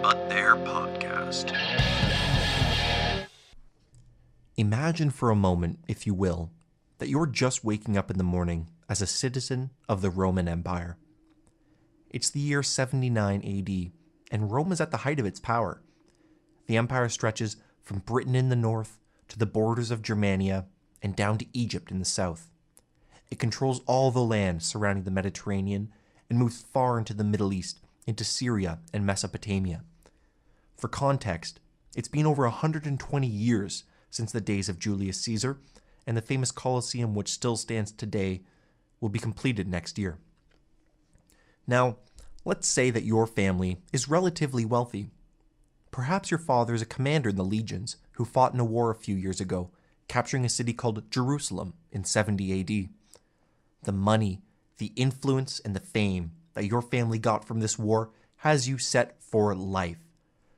but their podcast. Imagine for a moment, if you will, that you're just waking up in the morning as a citizen of the Roman Empire. It's the year 79 AD, and Rome is at the height of its power. The empire stretches from Britain in the north to the borders of Germania and down to Egypt in the south. It controls all the land surrounding the Mediterranean and moves far into the Middle East, into Syria and Mesopotamia. For context, it's been over 120 years since the days of Julius Caesar, and the famous Colosseum, which still stands today, will be completed next year. Now, let's say that your family is relatively wealthy. Perhaps your father is a commander in the legions who fought in a war a few years ago, capturing a city called Jerusalem in 70 AD. The money, the influence, and the fame that your family got from this war has you set for life.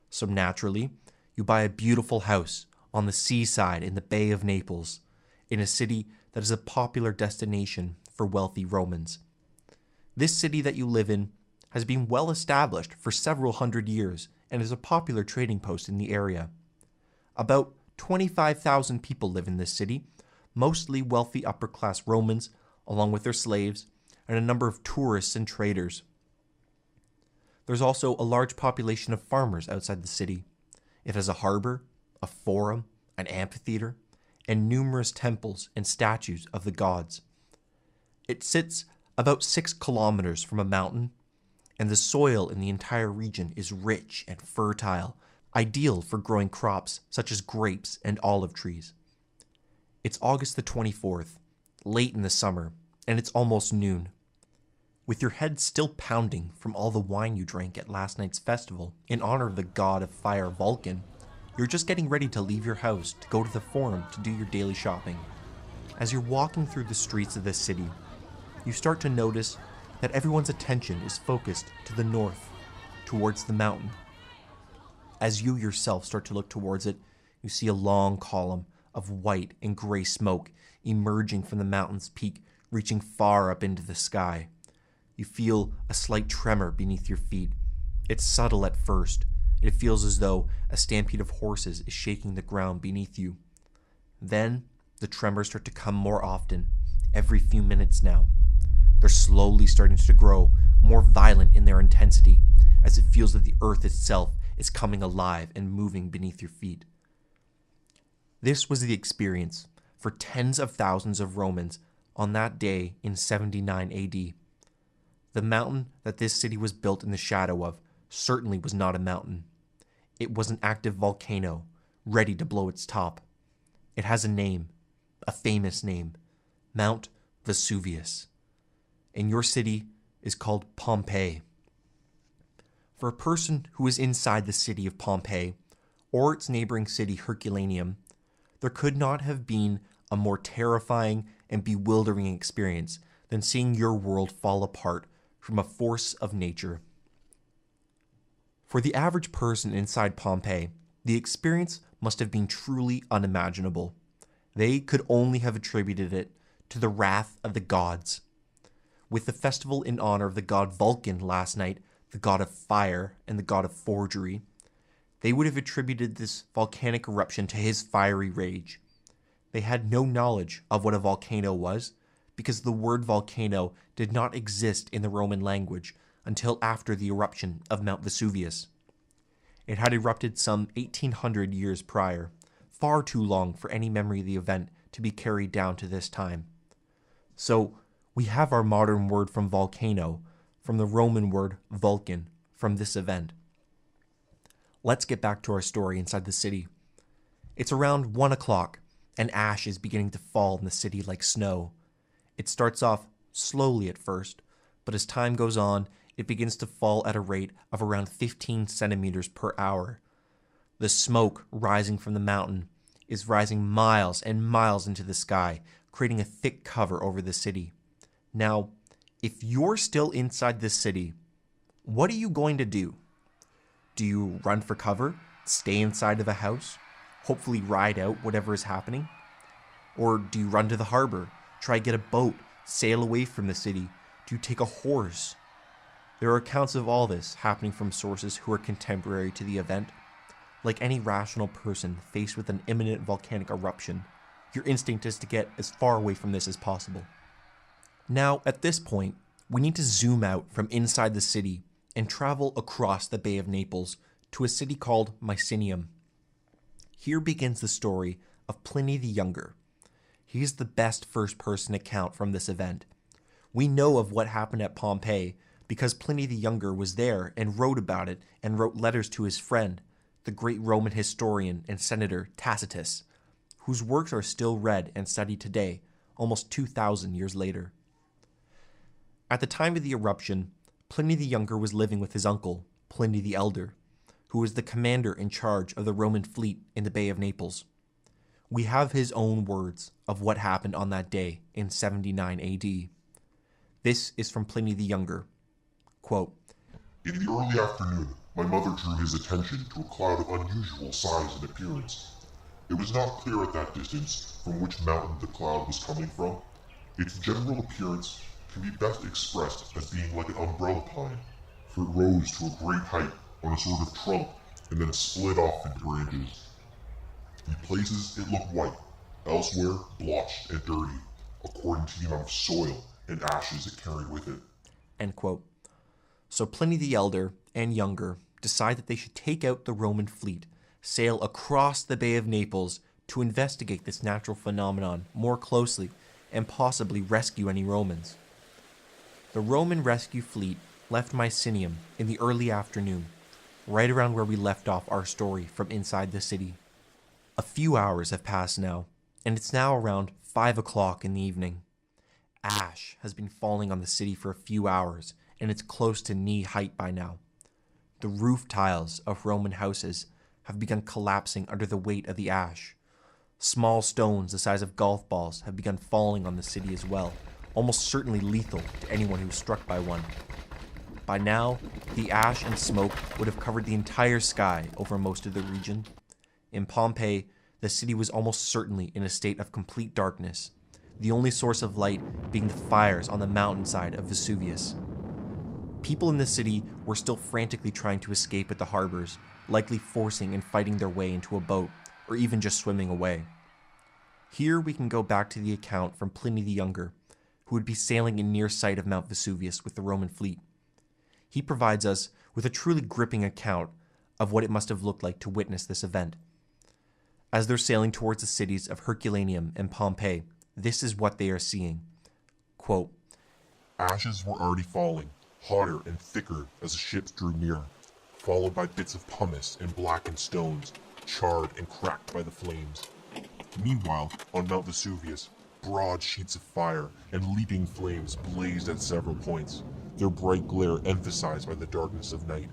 So naturally, you buy a beautiful house on the seaside in the Bay of Naples, in a city that is a popular destination for wealthy Romans. This city that you live in has been well established for several hundred years and is a popular trading post in the area. About 25,000 people live in this city, mostly wealthy upper-class Romans, along with their slaves, and a number of tourists and traders. There's also a large population of farmers outside the city. It has a harbor, a forum, an amphitheater, and numerous temples and statues of the gods. It sits about 6 kilometers from a mountain, and the soil in the entire region is rich and fertile, ideal for growing crops such as grapes and olive trees. It's August the 24th, late in the summer, and it's almost noon. With your head still pounding from all the wine you drank at last night's festival in honor of the god of fire Vulcan, you're just getting ready to leave your house to go to the forum to do your daily shopping. As you're walking through the streets of this city, you start to notice that everyone's attention is focused to the north, towards the mountain. As you yourself start to look towards it, you see a long column of white and gray smoke emerging from the mountain's peak, reaching far up into the sky. You feel a slight tremor beneath your feet. It's subtle at first. It feels as though a stampede of horses is shaking the ground beneath you. Then, the tremors start to come more often, every few minutes now. They're slowly starting to grow, more violent in their intensity, as it feels that the earth itself is coming alive and moving beneath your feet. This was the experience for tens of thousands of Romans on that day in 79 AD. The mountain that this city was built in the shadow of certainly was not a mountain. It was an active volcano, ready to blow its top. It has a name, a famous name, Mount Vesuvius. And your city is called Pompeii. For a person who is inside the city of Pompeii, or its neighboring city Herculaneum, there could not have been a more terrifying and bewildering experience than seeing your world fall apart from a force of nature. For the average person inside Pompeii, the experience must have been truly unimaginable. They could only have attributed it to the wrath of the gods. With the festival in honor of the god Vulcan last night, the god of fire and the god of forgery, they would have attributed this volcanic eruption to his fiery rage. They had no knowledge of what a volcano was, because the word volcano did not exist in the Roman language until after the eruption of Mount Vesuvius. It had erupted some 1800 years prior, far too long for any memory of the event to be carried down to this time. So, we have our modern word from volcano, from the Roman word Vulcan, from this event. Let's get back to our story inside the city. It's around 1 o'clock, and ash is beginning to fall in the city like snow. It starts off slowly at first, but as time goes on, it begins to fall at a rate of around 15 centimeters per hour. The smoke rising from the mountain is rising miles and miles into the sky, creating a thick cover over the city. Now, if you're still inside this city, what are you going to do? Do you run for cover, stay inside of a house, hopefully ride out whatever is happening? Or do you run to the harbor, try to get a boat, sail away from the city? Do you take a horse? There are accounts of all this happening from sources who are contemporary to the event. Like any rational person faced with an imminent volcanic eruption, your instinct is to get as far away from this as possible. Now, at this point, we need to zoom out from inside the city and travel across the Bay of Naples to a city called Mycenium. Here begins the story of Pliny the Younger. He is the best first-person account from this event. We know of what happened at Pompeii because Pliny the Younger was there and wrote about it and wrote letters to his friend, the great Roman historian and senator Tacitus, whose works are still read and studied today, almost 2,000 years later. At the time of the eruption, Pliny the Younger was living with his uncle, Pliny the Elder, who was the commander in charge of the Roman fleet in the Bay of Naples. We have his own words of what happened on that day in 79 AD. This is from Pliny the Younger. Quote, "In the early afternoon, my mother drew his attention to a cloud of unusual size and appearance. It was not clear at that distance from which mountain the cloud was coming from. Its general appearance can be best expressed as being like an umbrella pine, for it rose to a great height on a sort of trunk and then split off into branches. In places it looked white, elsewhere blotched and dirty, according to the amount of soil and ashes it carried with it." End quote. So Pliny the Elder and Younger decide that they should take out the Roman fleet, sail across the Bay of Naples to investigate this natural phenomenon more closely and possibly rescue any Romans. The Roman rescue fleet left Mycenium in the early afternoon, right around where we left off our story from inside the city. A few hours have passed now, and it's now around 5 o'clock in the evening. Ash has been falling on the city for a few hours, and it's close to knee height by now. The roof tiles of Roman houses have begun collapsing under the weight of the ash. Small stones the size of golf balls have begun falling on the city as well, almost certainly lethal to anyone who was struck by one. By now, the ash and smoke would have covered the entire sky over most of the region. In Pompeii, the city was almost certainly in a state of complete darkness, the only source of light being the fires on the mountainside of Vesuvius. People in the city were still frantically trying to escape at the harbors, likely forcing and fighting their way into a boat, or even just swimming away. Here we can go back to the account from Pliny the Younger, who would be sailing in near sight of Mount Vesuvius with the Roman fleet. He provides us with a truly gripping account of what it must have looked like to witness this event. As they're sailing towards the cities of Herculaneum and Pompeii, this is what they are seeing. Quote, "Ashes were already falling, hotter and thicker as the ships drew near, followed by bits of pumice and blackened stones, charred and cracked by the flames. Meanwhile, on Mount Vesuvius, broad sheets of fire and leaping flames blazed at several points, their bright glare emphasized by the darkness of night.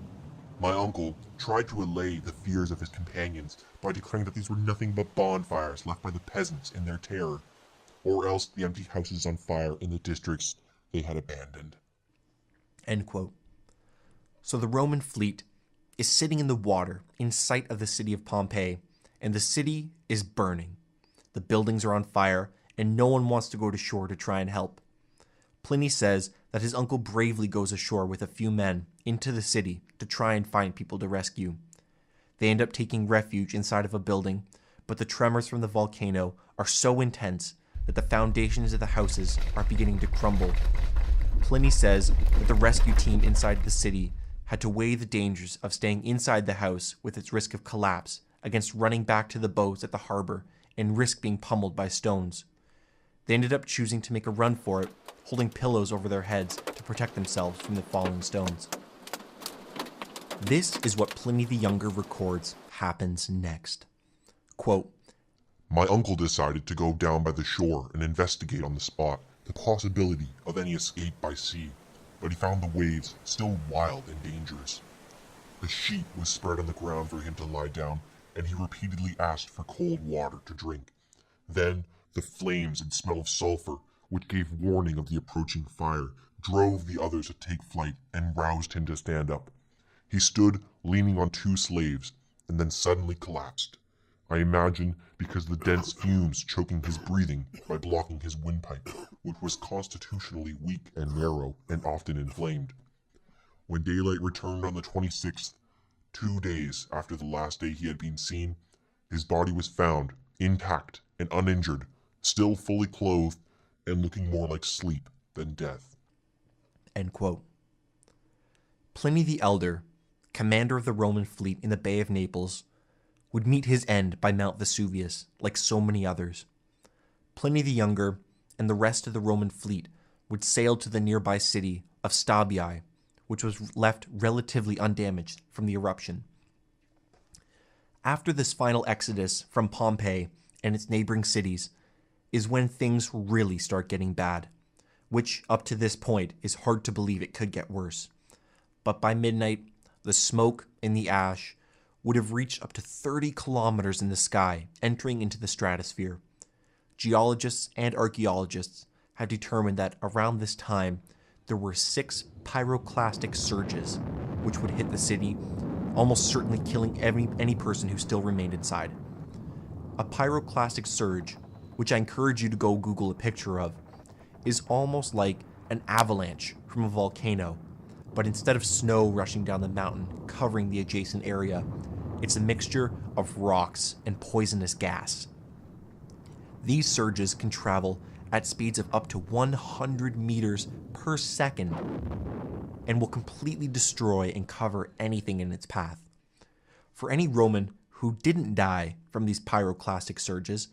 My uncle tried to allay the fears of his companions by declaring that these were nothing but bonfires left by the peasants in their terror, or else the empty houses on fire in the districts they had abandoned." End quote. So the Roman fleet is sitting in the water in sight of the city of Pompeii, and the city is burning. The buildings are on fire, and no one wants to go to shore to try and help. Pliny says that his uncle bravely goes ashore with a few men into the city to try and find people to rescue. They end up taking refuge inside of a building, but the tremors from the volcano are so intense that the foundations of the houses are beginning to crumble. Pliny says that the rescue team inside the city had to weigh the dangers of staying inside the house with its risk of collapse against running back to the boats at the harbor and risk being pummeled by stones. They ended up choosing to make a run for it, holding pillows over their heads to protect themselves from the falling stones. This is what Pliny the Younger records happens next. Quote, "My uncle decided to go down by the shore and investigate on the spot the possibility of any escape by sea, but he found the waves still wild and dangerous. A sheet was spread on the ground for him to lie down, and he repeatedly asked for cold water to drink. Then the flames and smell of sulfur, which gave warning of the approaching fire, drove the others to take flight and roused him to stand up. He stood leaning on two slaves, and then suddenly collapsed. I imagine because the dense fumes choking his breathing by blocking his windpipe, which was constitutionally weak and narrow and often inflamed. When daylight returned on the 26th, 2 days after the last day he had been seen, his body was found, intact and uninjured, still fully clothed, and looking more like sleep than death. End quote. Pliny the Elder, commander of the Roman fleet in the Bay of Naples, would meet his end by Mount Vesuvius, like so many others. Pliny the Younger and the rest of the Roman fleet would sail to the nearby city of Stabii, which was left relatively undamaged from the eruption. After this final exodus from Pompeii and its neighboring cities is when things really start getting bad, which up to this point is hard to believe it could get worse. But by midnight, the smoke and the ash would have reached up to 30 kilometers in the sky, entering into the stratosphere. Geologists and archaeologists have determined that around this time, there were 6 pyroclastic surges, which would hit the city, almost certainly killing any person who still remained inside. A pyroclastic surge, which I encourage you to go Google a picture of, is almost like an avalanche from a volcano, but instead of snow rushing down the mountain covering the adjacent area, it's a mixture of rocks and poisonous gas. These surges can travel at speeds of up to 100 meters per second and will completely destroy and cover anything in its path. For any Roman who didn't die from these pyroclastic surges,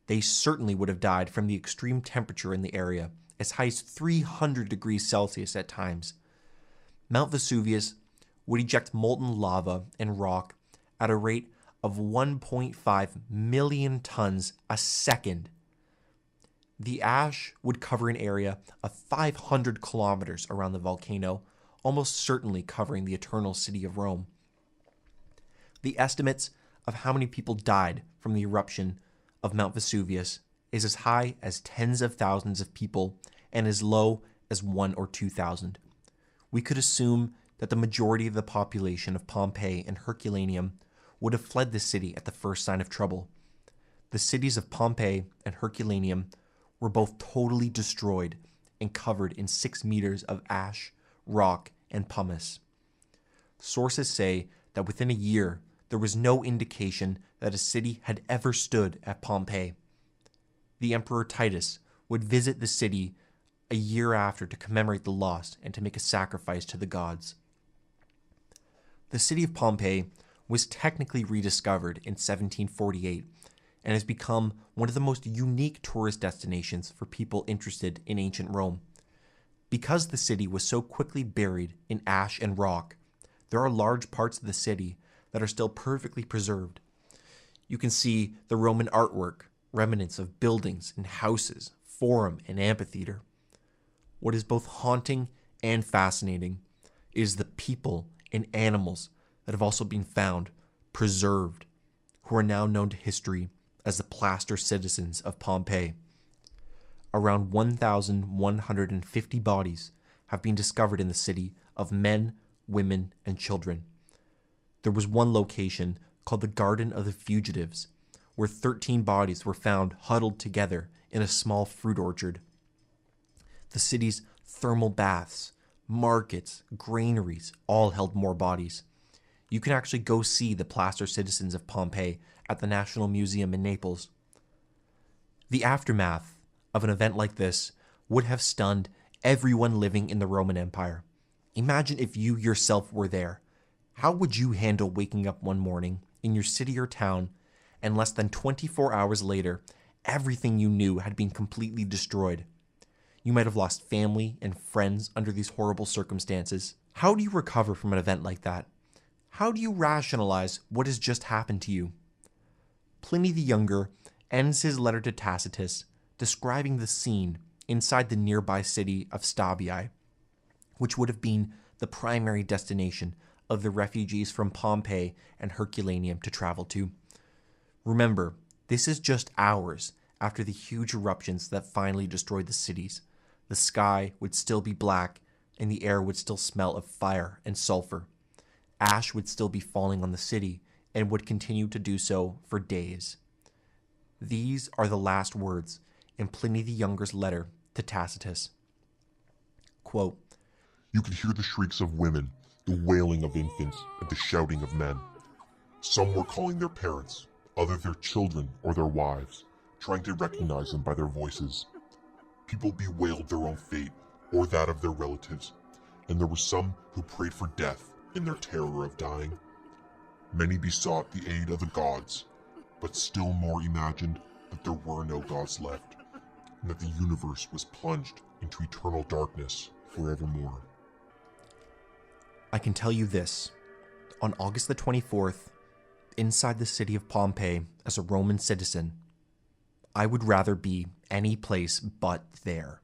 they certainly would have died from the extreme temperature in the area, as high as 300 degrees Celsius at times. Mount Vesuvius would eject molten lava and rock at a rate of 1.5 million tons a second. The ash would cover an area of 500 kilometers around the volcano, almost certainly covering the eternal city of Rome. The estimates of how many people died from the eruption of Mount Vesuvius is as high as tens of thousands of people and as low as 1,000 or 2,000. We could assume that the majority of the population of Pompeii and Herculaneum would have fled the city at the first sign of trouble. The cities of Pompeii and Herculaneum were both totally destroyed and covered in 6 meters of ash, rock, and pumice. Sources say that within a year, there was no indication that a city had ever stood at Pompeii. The Emperor Titus would visit the city a year after to commemorate the loss and to make a sacrifice to the gods. The city of Pompeii was technically rediscovered in 1748 and has become one of the most unique tourist destinations for people interested in ancient Rome. Because the city was so quickly buried in ash and rock, there are large parts of the city that are still perfectly preserved. You can see the Roman artwork, remnants of buildings and houses, forum and amphitheater. What is both haunting and fascinating is the people and animals that have also been found, preserved, who are now known to history as the plaster citizens of Pompeii. Around 1,150 bodies have been discovered in the city of men, women, and children. There was one location called the Garden of the Fugitives, where 13 bodies were found huddled together in a small fruit orchard. The city's thermal baths, markets, granaries all held more bodies. You can actually go see the plaster citizens of Pompeii at the National Museum in Naples. The aftermath of an event like this would have stunned everyone living in the Roman Empire. Imagine if you yourself were there. How would you handle waking up one morning in your city or town and less than 24 hours later, everything you knew had been completely destroyed? You might have lost family and friends under these horrible circumstances. How do you recover from an event like that? How do you rationalize what has just happened to you? Pliny the Younger ends his letter to Tacitus describing the scene inside the nearby city of Stabii, which would have been the primary destination of the refugees from Pompeii and Herculaneum to travel to. Remember, this is just hours after the huge eruptions that finally destroyed the cities. The sky would still be black, and the air would still smell of fire and sulfur. Ash would still be falling on the city, and would continue to do so for days. These are the last words in Pliny the Younger's letter to Tacitus. Quote, You could hear the shrieks of women, the wailing of infants, and the shouting of men. Some were calling their parents, others their children or their wives, trying to recognize them by their voices. People bewailed their own fate or that of their relatives, and there were some who prayed for death in their terror of dying. Many besought the aid of the gods, but still more imagined that there were no gods left, and that the universe was plunged into eternal darkness forevermore. I can tell you this. On August the 24th, inside the city of Pompeii as a Roman citizen, I would rather be any place but there.